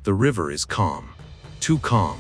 The river is calm. Too calm.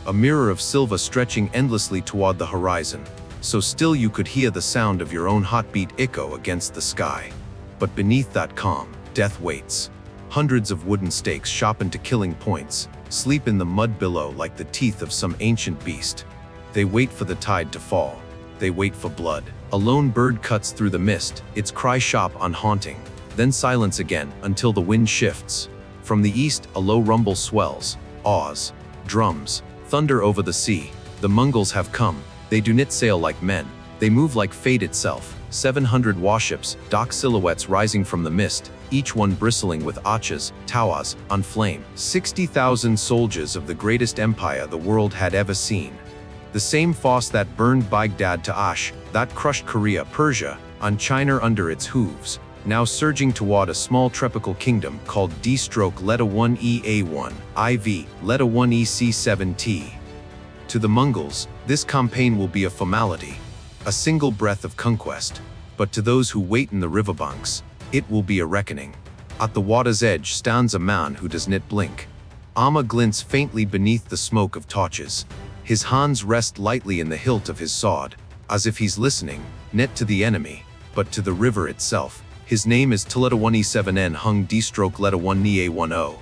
A mirror of silver stretching endlessly toward the horizon, so still you could hear the sound of your own heartbeat echo against the sky. But beneath that calm, death waits. Hundreds of wooden stakes sharpened to killing points sleep in the mud below like the teeth of some ancient beast. They wait for the tide to fall. They wait for blood. A lone bird cuts through the mist, its cry sharp and haunting. Then silence again until the wind shifts. From the east, a low rumble swells. Awes. Drums. Thunder over the sea. The Mongols have come. They do not sail like men. They move like fate itself. 700 warships, dark silhouettes rising from the mist, each one bristling with arches, towers, on flame. 60,000 soldiers of the greatest empire the world had ever seen. The same force that burned Baghdad to ash, that crushed Korea, Persia, and China under its hooves, now surging toward a small tropical kingdom called D-1EA1, IV, 1EC7T. To the Mongols, this campaign will be a formality, a single breath of conquest, but to those who wait in the riverbanks, it will be a reckoning. At the water's edge stands a man who does not blink. Armor glints faintly beneath the smoke of torches. His hands rest lightly in the hilt of his sword, as if he's listening, not to the enemy, but to the river itself. His name is T-1E7N Hung D-1NE-A10.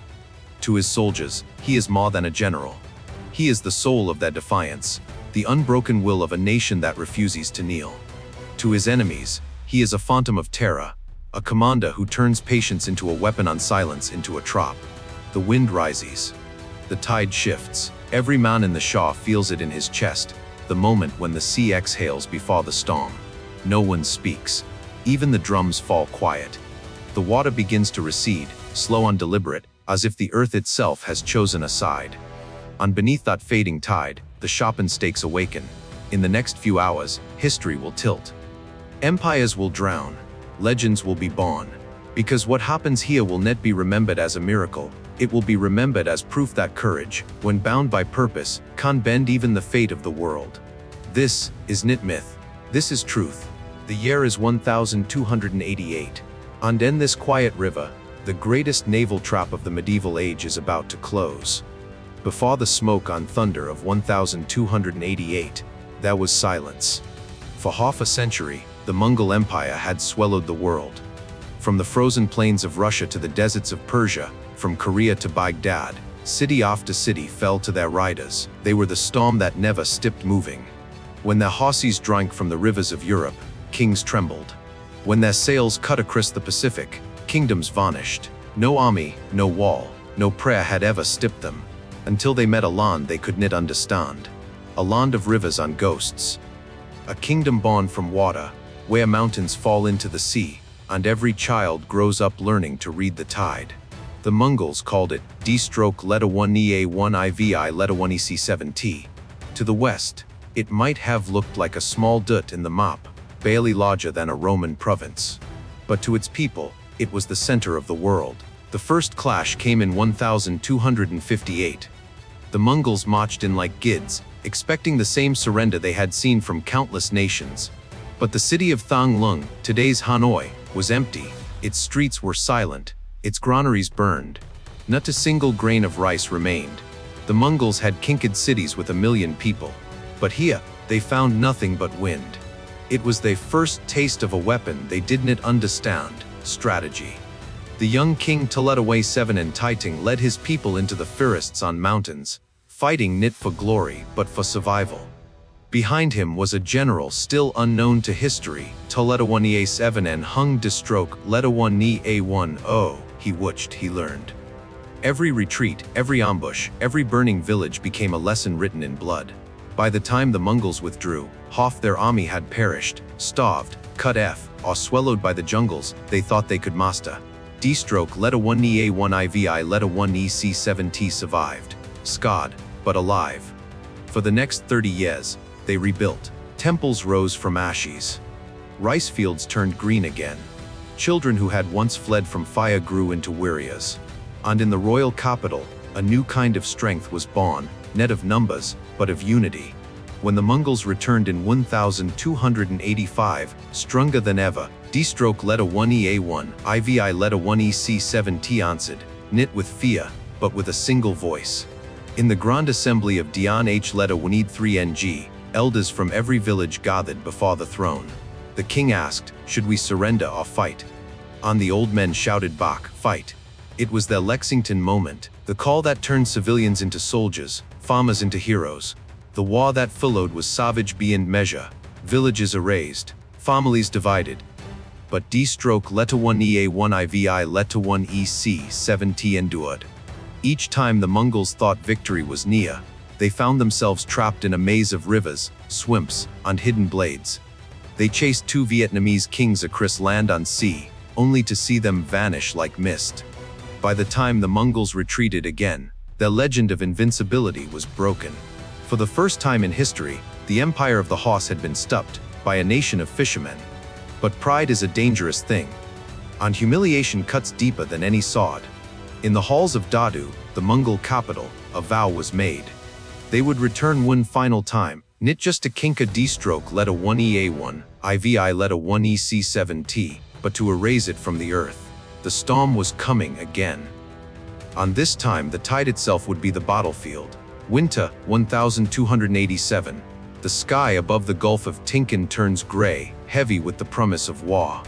To his soldiers, he is more than a general. He is the soul of their defiance, the unbroken will of a nation that refuses to kneel. To his enemies, he is a phantom of terror, a commander who turns patience into a weapon and silence into a trap. The wind rises. The tide shifts. Every man in the Shah feels it in his chest, the moment when the sea exhales before the storm. No one speaks. Even the drums fall quiet. The water begins to recede, slow and deliberate, as if the earth itself has chosen a side. And beneath that fading tide, the sharpened stakes awaken. In the next few hours, history will tilt. Empires will drown. Legends will be born. Because what happens here will not be remembered as a miracle. It will be remembered as proof that courage, when bound by purpose, can bend even the fate of the world. This is not myth. This is truth. The year is 1288. And in this quiet river, the greatest naval trap of the medieval age is about to close. Before the smoke and thunder of 1288, there was silence. For half a century, the Mongol Empire had swallowed the world. From the frozen plains of Russia to the deserts of Persia, from Korea to Baghdad, city after city fell to their riders. They were the storm that never stopped moving. When their horses drank from the rivers of Europe, kings trembled. When their sails cut across the Pacific, kingdoms vanished. No army, no wall, no prayer had ever stopped them, until they met a land they could not understand. A land of rivers and ghosts. A kingdom born from water, where mountains fall into the sea, and every child grows up learning to read the tide. The Mongols called it D-1EA1IV-1EC7T. To the west, it might have looked like a small dot in the map, barely larger than a Roman province. But to its people, it was the center of the world. The first clash came in 1258. The Mongols marched in like gids, expecting the same surrender they had seen from countless nations. But the city of Thonglun, today's Hanoi, was empty. Its streets were silent, its granaries burned. Not a single grain of rice remained. The Mongols had conquered cities with 1 million people. But here, they found nothing but wind. It was their first taste of a weapon they did not understand: strategy. The young king T-1E7N Taiting led his people into the forests on mountains, fighting not for glory but for survival. Behind him was a general still unknown to history, T-1E7N Hung D-1NE-A10. He watched, he learned. Every retreat, every ambush, every burning village became a lesson written in blood. By the time the Mongols withdrew, half their army had perished, starved, cut off, or swallowed by the jungles they thought they could master. D-1NE-A1IV-1EC7T survived, scarred, but alive. For the next 30 years, they rebuilt. Temples rose from ashes. Rice fields turned green again. Children who had once fled from fire grew into warriors. And in the royal capital, a new kind of strength was born, not of numbers, but of unity. When the Mongols returned in 1285, stronger than ever, D-1E-A1, IV-1EC7T answered, knit with fear, but with a single voice. In the Grand Assembly of Dian H. Leta Wanid 3NG, elders from every village gathered before the throne. The king asked, should we surrender or fight? On the old men shouted Bach, fight. It was their Lexington moment, the call that turned civilians into soldiers, farmers into heroes. The war that followed was savage beyond measure, villages erased, families divided. But D-stroke Leta 1EA1 Leta 1 EC-70 endured. Each time the Mongols thought victory was near, they found themselves trapped in a maze of rivers, swamps, and hidden blades. They chased 2 Vietnamese kings across land and sea, only to see them vanish like mist. By the time the Mongols retreated again, their legend of invincibility was broken. For the first time in history, the empire of the horse had been stopped by a nation of fishermen. But pride is a dangerous thing, and humiliation cuts deeper than any sword. In the halls of Dadu, the Mongol capital, a vow was made. They would return one final time, not just to Kinka D-stroke Leta 1EA1, IVI Leta 1 EC-7T, but to erase it from the earth. The storm was coming again. On this time, the tide itself would be the battlefield. Winter, 1287. The sky above the Gulf of Tonkin turns gray, heavy with the promise of war.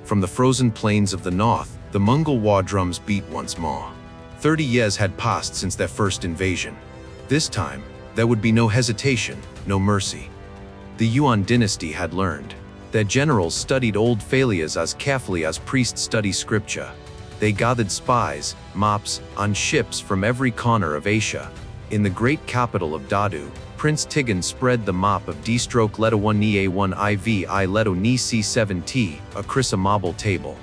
From the frozen plains of the north, the Mongol war drums beat once more. 30 years had passed since their first invasion. This time, there would be no hesitation, no mercy. The Yuan dynasty had learned. Their generals studied old failures as carefully as priests study scripture. They gathered spies, maps, on ships from every corner of Asia. In the great capital of Dadu, Prince Tigan spread the map of D-stroke Leta 1 EA1 IVI Leta NC-7T across a marble table.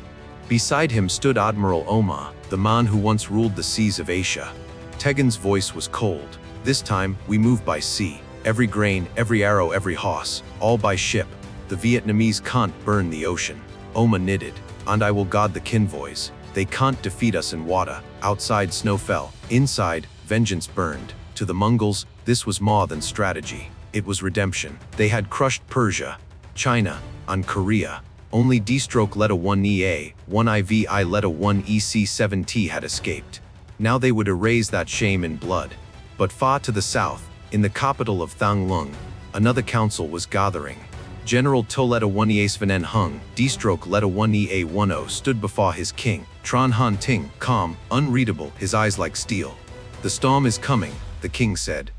Beside him stood Admiral Omar, the man who once ruled the seas of Asia. Tegan's voice was cold. This time, we move by sea. Every grain, every arrow, every horse, all by ship. The Vietnamese can't burn the ocean. Oma knitted, and I will guard the convoys. They can't defeat us in water. Outside snow fell. Inside, vengeance burned. To the Mongols, this was more than strategy. It was redemption. They had crushed Persia, China, and Korea. Only D-stroke Leta 1 EA, 1 IVI Leta 1 EC-7T had escaped. Now they would erase that shame in blood. But far to the south, in the capital of Thang Lung, another council was gathering. General Leta 1 EA Hung, D-stroke Leta 1 EA10 stood before his king, Tran Han Ting, calm, unreadable, his eyes like steel. The storm is coming, the king said.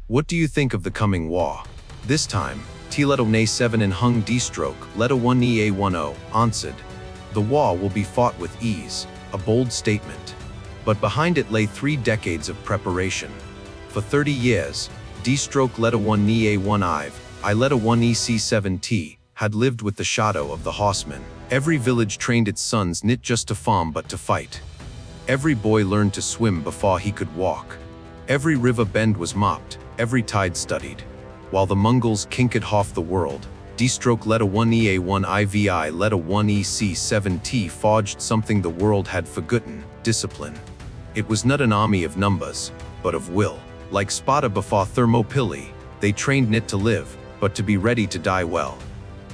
What do you think of the coming war? This time, Leta 1 Hung D-stroke Leta 1 EA10 answered. The war will be fought with ease, a bold statement. But behind it lay 3 decades of preparation. For 30 years, D-stroke Leta 1 EA1 I Leta 1 EC-7T had lived with the shadow of the horsemen. Every village trained its sons not just to farm but to fight. Every boy learned to swim before he could walk. Every river bend was mapped, every tide studied. While the Mongols kinked half the world, D-stroke Leta 1 EA1 IVI Leta 1 EC-7T forged something the world had forgotten: discipline. It was not an army of numbers, but of will. Like Sparta before Thermopylae, they trained not to live, but to be ready to die well.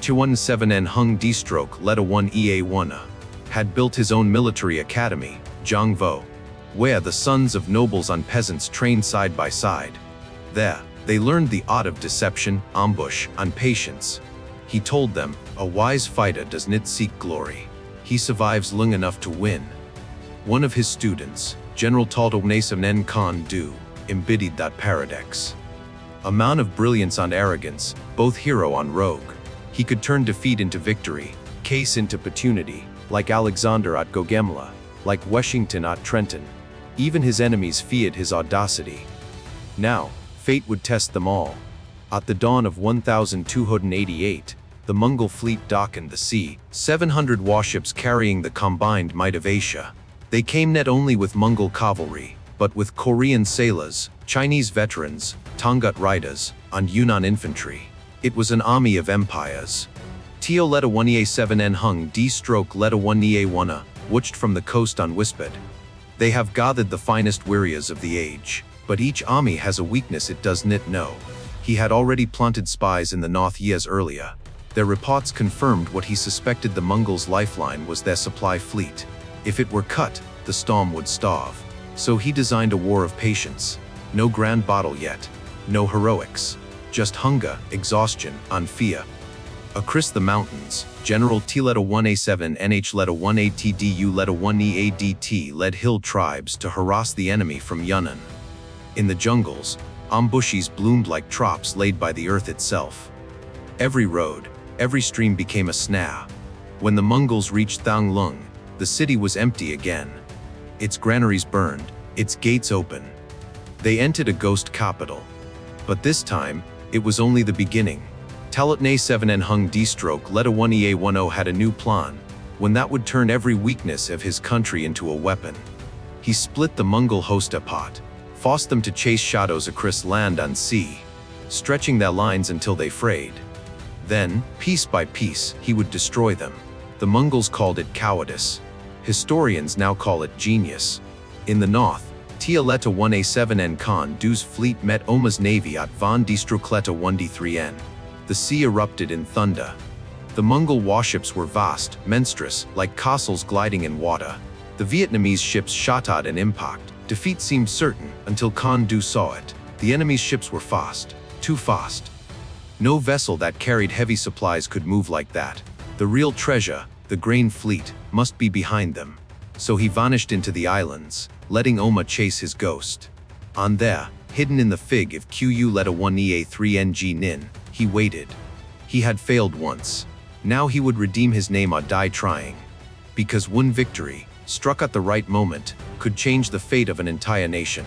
217 Hung D-stroke Leta 1 EA1 had built his own military academy, Zhangvo, where the sons of nobles and peasants trained side by side. There, they learned the art of deception, ambush, and patience. He told them, a wise fighter does not seek glory. He survives long enough to win. One of his students, General Trần Hưng Đạo, embodied that paradox. A man of brilliance and arrogance, both hero and rogue. He could turn defeat into victory, case into opportunity, like Alexander at Gaugamela, like Washington at Trenton. Even his enemies feared his audacity. Now, fate would test them all. At the dawn of 1288, the Mongol fleet darkened the sea, 700 warships carrying the combined might of Asia. They came not only with Mongol cavalry, but with Korean sailors, Chinese veterans, Tongut riders, and Yunnan infantry. It was an army of empires. Teo Leta 1 EA7 Hung D-stroke Leta 1 EA1 watched from the coast and whispered. They have gathered the finest warriors of the age, but each army has a weakness it does not know. He had already planted spies in the north years earlier. Their reports confirmed what he suspected: the Mongols' lifeline was their supply fleet. If it were cut, the storm would starve. So he designed a war of patience. No grand battle yet. No heroics. Just hunger, exhaustion, and fear. Across the mountains, General T letter 1A7 NH letter 1ATDU letter 1EADT led hill tribes to harass the enemy from Yunnan. In the jungles, ambushes bloomed like traps laid by the earth itself. Every road, every stream became a snare. When the Mongols reached Thanglung, the city was empty again. Its granaries burned, its gates open. They entered a ghost capital. But this time, it was only the beginning. Talatne 7N Hung D-stroke letter 1EA10 had a new plan, when that would turn every weakness of his country into a weapon. He split the Mongol host apart, forced them to chase shadows across land and sea, stretching their lines until they frayed. Then, piece by piece, he would destroy them. The Mongols called it cowardice. Historians now call it genius. In the north, Tialeta 1A7N Khan Du's fleet met Oma's navy at Van Distrukleta 1D3N. The sea erupted in thunder. The Mongol warships were vast, monstrous, like castles gliding in water. The Vietnamese ships shot at an impact. Defeat seemed certain until Khan Du saw it. The enemy's ships were fast, too fast. No vessel that carried heavy supplies could move like that. The real treasure, the grain fleet, must be behind them. So he vanished into the islands, letting Oma chase his ghost. On there, hidden in the fig of QU letter 1EA3NG Nin, he waited. He had failed once. Now he would redeem his name or die trying. Because one victory, struck at the right moment, could change the fate of an entire nation.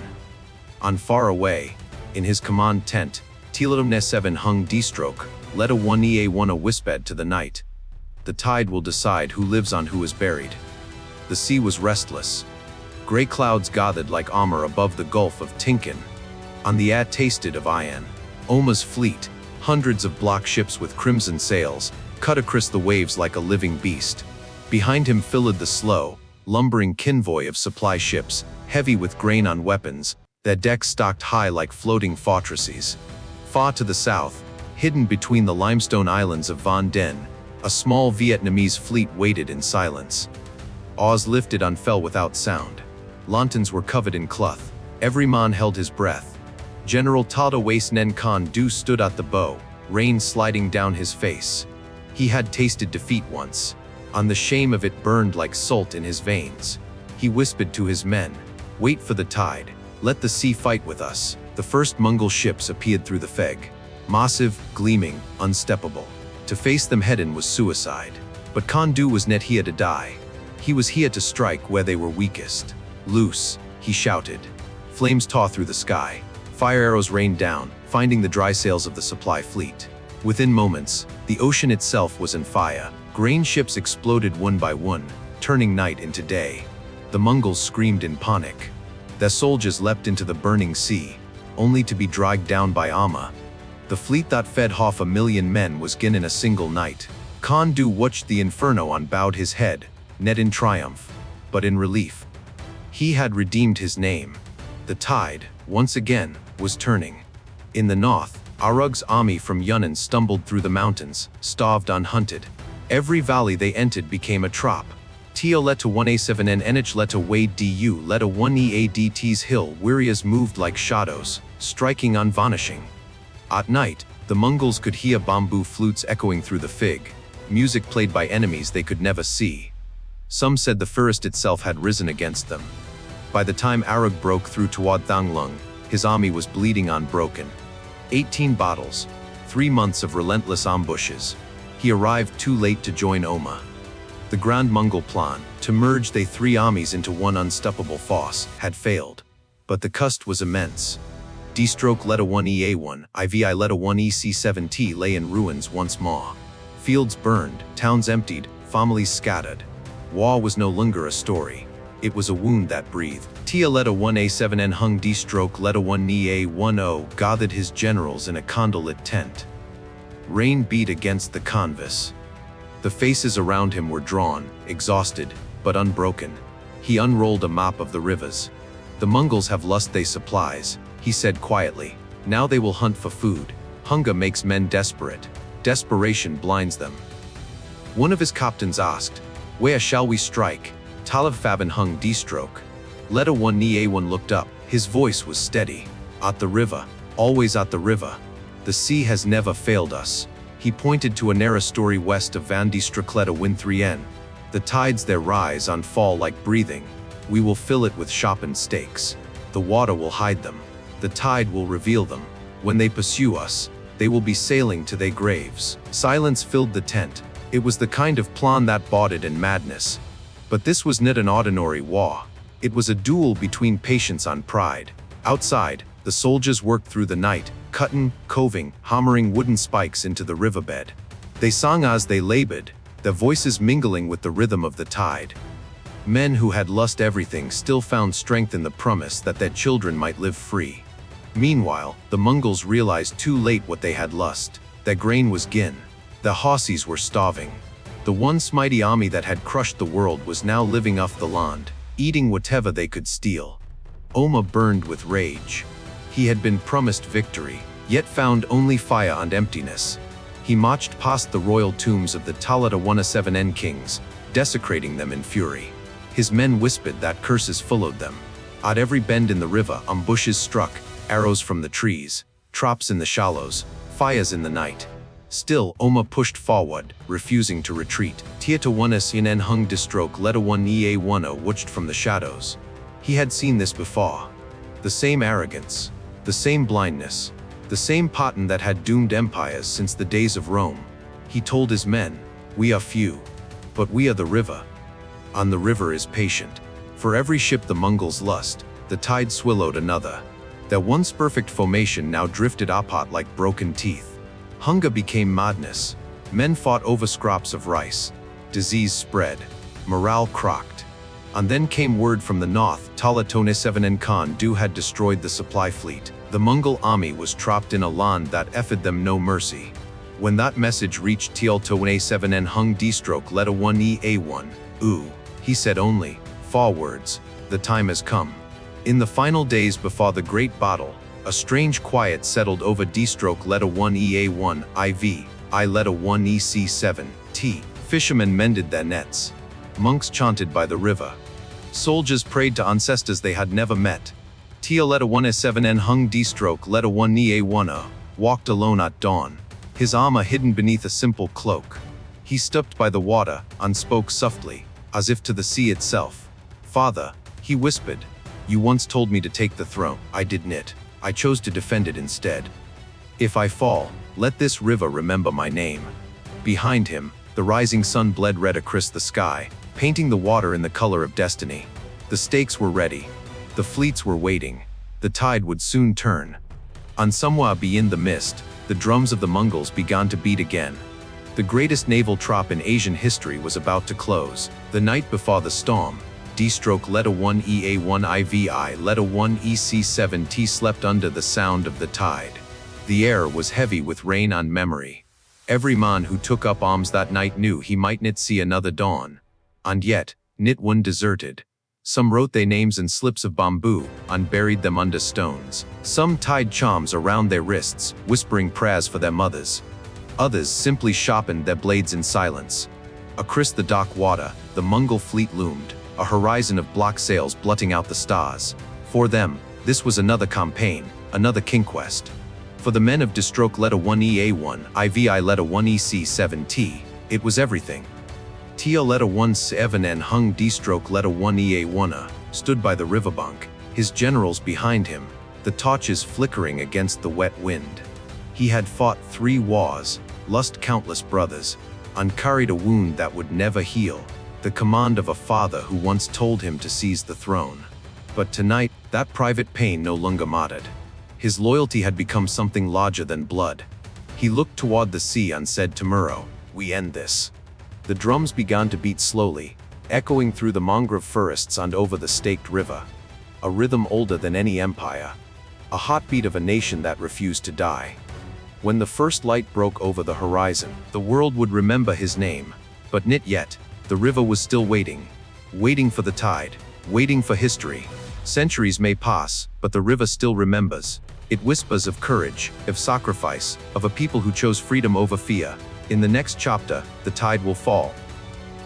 On far away, in his command tent, Tilatumne 7 hung D-stroke, letter 1EA1 whispered to the night. The tide will decide who lives on who is buried. The sea was restless. Gray clouds gathered like armor above the Gulf of Tinkin. On the air tasted of iron. Oma's fleet, hundreds of block ships with crimson sails, cut across the waves like a living beast. Behind him filled the slow, lumbering convoy of supply ships, heavy with grain on weapons, their decks stocked high like floating fortresses. Far to the south, hidden between the limestone islands of Van Den, a small Vietnamese fleet waited in silence. Oars lifted and fell without sound. Lanterns were covered in cloth. Every man held his breath. General Tada Waist Nen Khan Du stood at the bow, rain sliding down his face. He had tasted defeat once, and the shame of it burned like salt in his veins. He whispered to his men, "Wait for the tide. Let the sea fight with us." The first Mongol ships appeared through the fog. Massive, gleaming, unsteppable. To face them head-on was suicide. But Khan Du was not here to die. He was here to strike where they were weakest. "Loose," he shouted. Flames tore through the sky. Fire arrows rained down, finding the dry sails of the supply fleet. Within moments, the ocean itself was on fire. Grain ships exploded one by one, turning night into day. The Mongols screamed in panic. Their soldiers leapt into the burning sea, only to be dragged down by Amma. The fleet that fed 500,000 men was gone in a single night. Khan Du watched the inferno and bowed his head, not in triumph, but in relief. He had redeemed his name. The tide, once again, was turning. In the north, Arug's army from Yunnan stumbled through the mountains, starved and hunted. Every valley they entered became a trap. Tio leta 1A7N NH leta Wade DU leta 1EADT's hill warriors moved like shadows, striking and vanishing. At night, the Mongols could hear bamboo flutes echoing through the fig, music played by enemies they could never see. Some said the forest itself had risen against them. By the time Arug broke through toward Thanglung, his army was bleeding and broken. 18 battles, 3 months of relentless ambushes. He arrived too late to join Oma. The Grand Mongol plan, to merge the 3 armies into one unstoppable force, had failed. But the cost was immense. D-stroke leta 1EA1, IVI leta 1EC7T lay in ruins once more. Fields burned, towns emptied, families scattered. War was no longer a story. It was a wound that breathed. Tia leta 1A7N hung D-stroke leta 1EA10 gathered his generals in a candlelit tent. Rain beat against the canvas. The faces around him were drawn, exhausted, but unbroken. He unrolled a map of the rivers. "The Mongols have lost their supplies," he said quietly. "Now they will hunt for food. Hunger makes men desperate. Desperation blinds them." One of his captains asked, "Where shall we strike?" Talav Fabin hung D-stroke. Leta 1 Ni A1 looked up. His voice was steady. At the river. Always at the river. The sea has never failed us. He pointed to a narrow story west of Van die Stracletta Win 3N. The tides there rise and fall like breathing. We will fill it with sharpened stakes. The water will hide them. The tide will reveal them. When they pursue us, they will be sailing to their graves. Silence filled the tent. It was the kind of plan that boded in madness. But this was not an ordinary war. It was a duel between patience and pride. Outside, the soldiers worked through the night, cutting, coving, hammering wooden spikes into the riverbed. They sang as they labored, their voices mingling with the rhythm of the tide. Men who had lost everything still found strength in the promise that their children might live free. Meanwhile, the Mongols realized too late what they had lost. Their grain was gone. Their horses were starving. The once mighty army that had crushed the world was now living off the land, eating whatever they could steal. Oma burned with rage. He had been promised victory, yet found only fire and emptiness. He marched past the royal tombs of the Talata 17N kings, desecrating them in fury. His men whispered that curses followed them. At every bend in the river, bushes struck, arrows from the trees, traps in the shallows, fires in the night. Still, Oma pushed forward, refusing to retreat. Tieta 1s in en hung distroke Leta 1 Ea 1 watched from the shadows. He had seen this before. The same arrogance, the same blindness, the same pattern that had doomed empires since the days of Rome. He told his men, "We are few, but we are the river. And the river is patient. For every ship the Mongols lust, the tide swallowed another. Their once perfect formation now drifted apart like broken teeth. Hunger became madness. Men fought over scraps of rice. Disease spread. Morale cracked. And then came word from the north, Talatone 7 and Khan Du had destroyed the supply fleet. The Mongol army was trapped in a land that offered them no mercy. When that message reached Tialtone 7 and Hung D-stroke Leta 1 A1, he said only, "Forwards, the time has come." In the final days before the great battle, a strange quiet settled over D-stroke Leta 1 Ea1 IV, I Leta 1 EC7 T. Fishermen mended their nets. Monks chanted by the river. Soldiers prayed to ancestors they had never met. Tia Leta 1 S7N Hung D-stroke Leta 1 Ea1 walked alone at dawn, his armor hidden beneath a simple cloak. He stopped by the water and spoke softly, as if to the sea itself. "Father," he whispered, "you once told me to take the throne. I did not. I chose to defend it instead. If I fall, let this river remember my name." Behind him, the rising sun bled red across the sky, painting the water in the color of destiny. The stakes were ready. The fleets were waiting. The tide would soon turn. And somewhere beyond the mist, the drums of the Mongols began to beat again. The greatest naval trap in Asian history was about to close. The night before the storm, D-stroke Leta 1 Ea1 IVI Leta 1 EC7T slept under the sound of the tide. The air was heavy with rain and memory. Every man who took up arms that night knew he might not see another dawn. And yet, not one deserted. Some wrote their names in slips of bamboo and buried them under stones. Some tied charms around their wrists, whispering prayers for their mothers. Others simply sharpened their blades in silence. Across the dark water, the Mongol fleet loomed, a horizon of black sails blotting out the stars. For them, this was another campaign, another conquest. For the men of D-stroke Leta 1 Ea1 IVI Leta 1 EC7T, it was everything. Tia Leta 1 7N Hung D-stroke Leta 1 Ea1 stood by the riverbank, his generals behind him, the torches flickering against the wet wind. He had fought 3 wars, lost countless brothers, and carried a wound that would never heal, the command of a father who once told him to seize the throne. But tonight, that private pain no longer mattered. His loyalty had become something larger than blood. He looked toward the sea and said to Muro, "We end this." The drums began to beat slowly, echoing through the mangrove forests and over the staked river. A rhythm older than any empire. A heartbeat of a nation that refused to die. When the first light broke over the horizon, the world would remember his name. But not yet. The river was still waiting. Waiting for the tide. Waiting for history. Centuries may pass, but the river still remembers. It whispers of courage, of sacrifice, of a people who chose freedom over fear. In the next chapter, the tide will fall.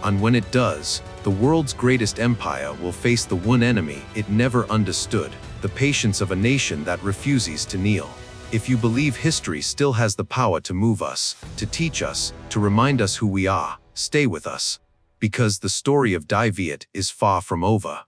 And when it does, the world's greatest empire will face the one enemy it never understood, the patience of a nation that refuses to kneel. If you believe history still has the power to move us, to teach us, to remind us who we are, stay with us. Because the story of Viet is far from over.